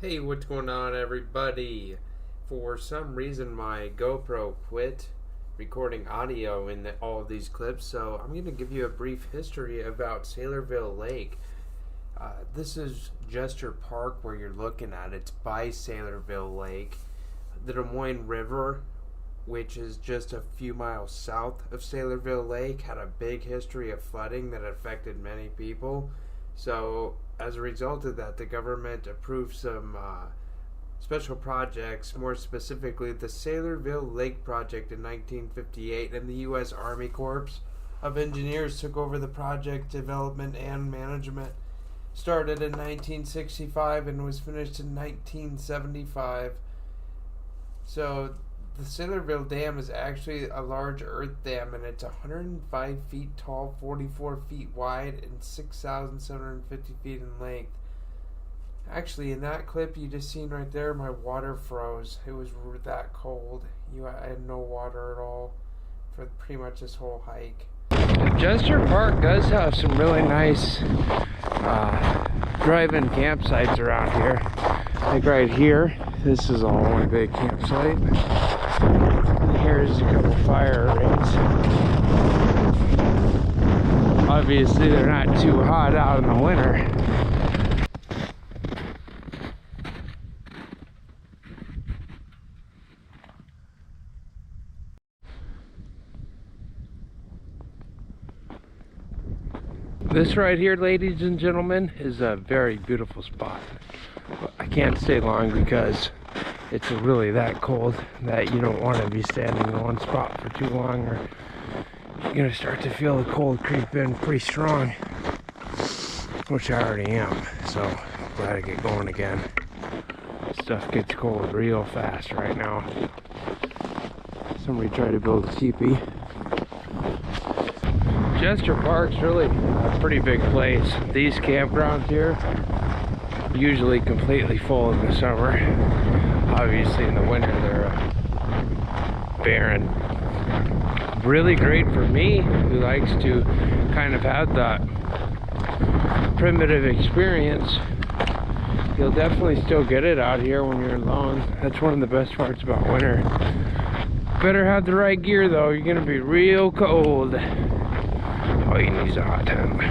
Hey, what's going on, everybody? For some reason, my GoPro quit recording audio in all of these clips, so I'm going to give you a brief history about Saylorville Lake. This is Jester Park where you're looking at. It's by Saylorville Lake. The Des Moines River, which is just a few miles south of Saylorville Lake, had a big history of flooding that affected many people. So as a result of that, the government approved some special projects, more specifically the Saylorville Lake project in 1958, and the U.S. Army Corps of Engineers took over the project development and management. Started in 1965 and was finished in 1975. So the Saylorville Dam is actually a large earth dam, and it's 105 feet tall, 44 feet wide, and 6,750 feet in length. Actually, in that clip you just seen right there, my water froze. It was that cold. I had no water at all for pretty much this whole hike. Jester Park does have some really nice drive-in campsites around here. Like right here, this is all one big campsite. Here's a couple fire rings. Obviously they're not too hot out in the winter. This right here, ladies and gentlemen, is a very beautiful spot. I can't stay long because it's really that cold that you don't want to be standing in one spot for too long, or you're going to start to feel the cold creep in pretty strong, which I already am. So glad to get going again. Stuff gets cold real fast right now. Somebody tried to build a teepee. Jester Park's really a pretty big place. These campgrounds here usually completely full in the summer. Obviously in the winter they're barren. Really great for me who likes to kind of have that primitive experience. You'll definitely still get it out here when you're alone. That's one of the best parts about winter. Better have the right gear though, you're gonna be real cold. All you need is a hot tent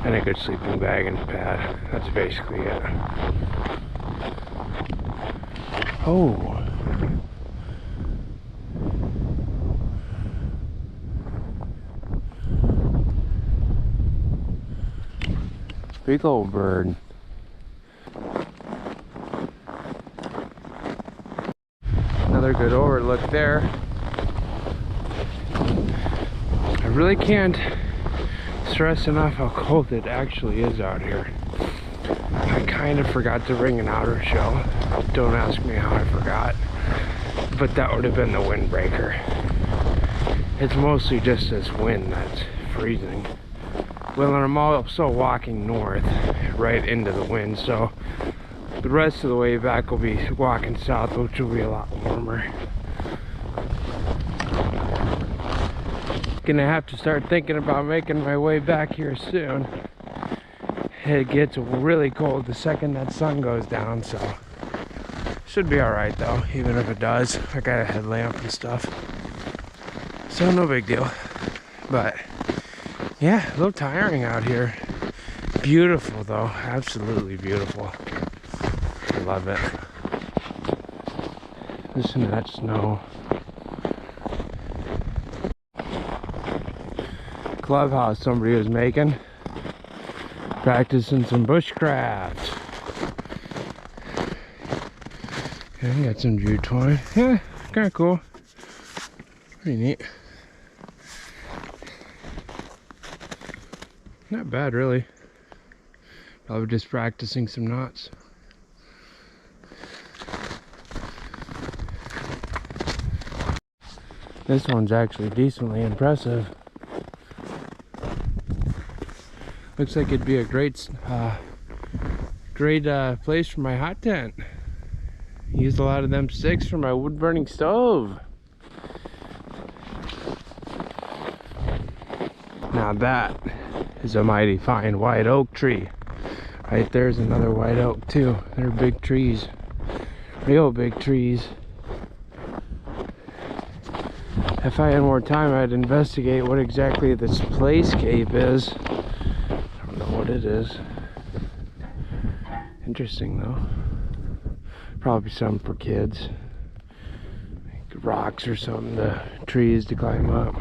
and a good sleeping bag and pad. That's basically it. Oh. Big old bird. Another good overlook there. I really can't stress enough how cold it actually is out here. I kind of forgot to bring an outer shell. Don't ask me how I forgot, but that would have been the windbreaker. It's mostly just this wind that's freezing. Well, and I'm also walking north right into the wind, so the rest of the way back will be walking south, which will be a lot warmer. Gonna have to start thinking about making my way back here soon. It gets really cold the second that sun goes down, so should be alright though, even if it does. I got a headlamp and stuff, so no big deal. But yeah, a little tiring out here. Beautiful though, absolutely beautiful. I love it. Listen to that snow. Clubhouse somebody was making, practicing some bushcraft. Okay, got some jute twine. Yeah, kind of cool. Pretty neat. Not bad, really. Probably just practicing some knots. This one's actually decently impressive. Looks like it'd be a great place for my hot tent. Used a lot of them sticks for my wood burning stove. Now that is a mighty fine white oak tree Right there's another white oak too. They're big trees. Real big trees. If I had more time, I'd investigate what exactly this place cave is. I don't know what it is. Interesting though. Probably something for kids. Like rocks or something, the trees to climb up.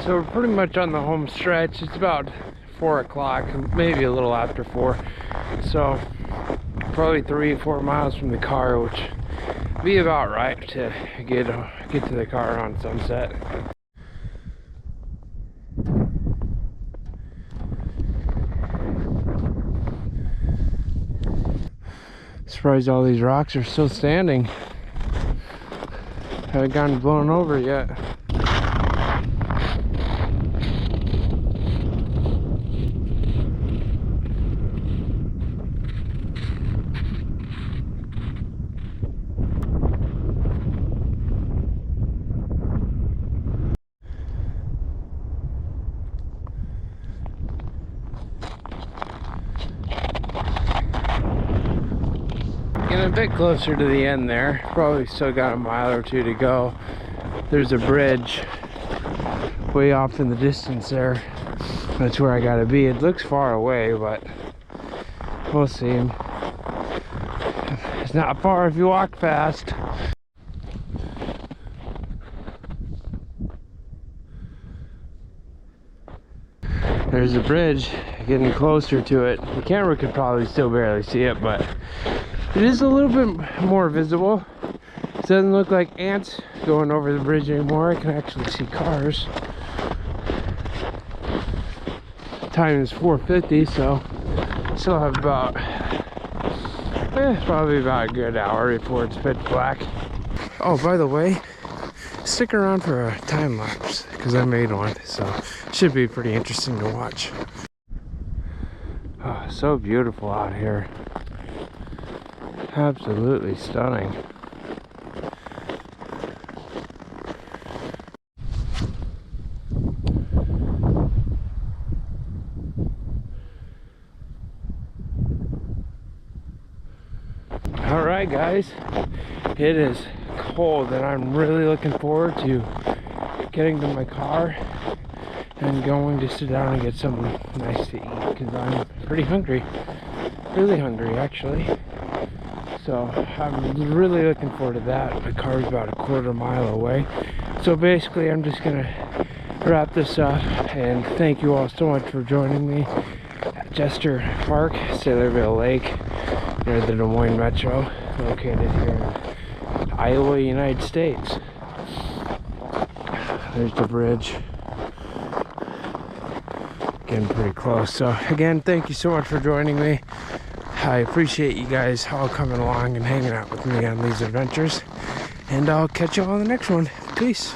So we're pretty much on the home stretch. It's about 4 o'clock, maybe a little after 4. So probably 3-4 miles from the car, which would be about right to get to the car on sunset. Surprised all these rocks are still standing. Haven't gotten blown over yet. Getting a bit closer to the end there. Probably still got a mile or two to go. There's a bridge way off in the distance there. That's where I gotta be. It looks far away, but we'll see. It's not far if you walk fast. There's a bridge, getting closer to it. The camera could probably still barely see it, but it is a little bit more visible. It doesn't look like ants going over the bridge anymore. I can actually see cars. Time is 4:50, so still have about probably about a good hour before it's pitch black. Oh, by the way, stick around for a time lapse because I made one, so it should be pretty interesting to watch. Oh, so beautiful out here. Absolutely stunning. Alright guys, it is cold and I'm really looking forward to getting to my car and going to sit down and get something nice to eat because I'm pretty hungry. Really hungry actually. So I'm really looking forward to that. My car's about a quarter mile away. So basically I'm just gonna wrap this up and thank you all so much for joining me at Jester Park, Saylorville Lake, near the Des Moines Metro, located here in Iowa, United States. There's the bridge. Getting pretty close. So again, thank you so much for joining me. I appreciate you guys all coming along and hanging out with me on these adventures. And I'll catch you all on the next one. Peace.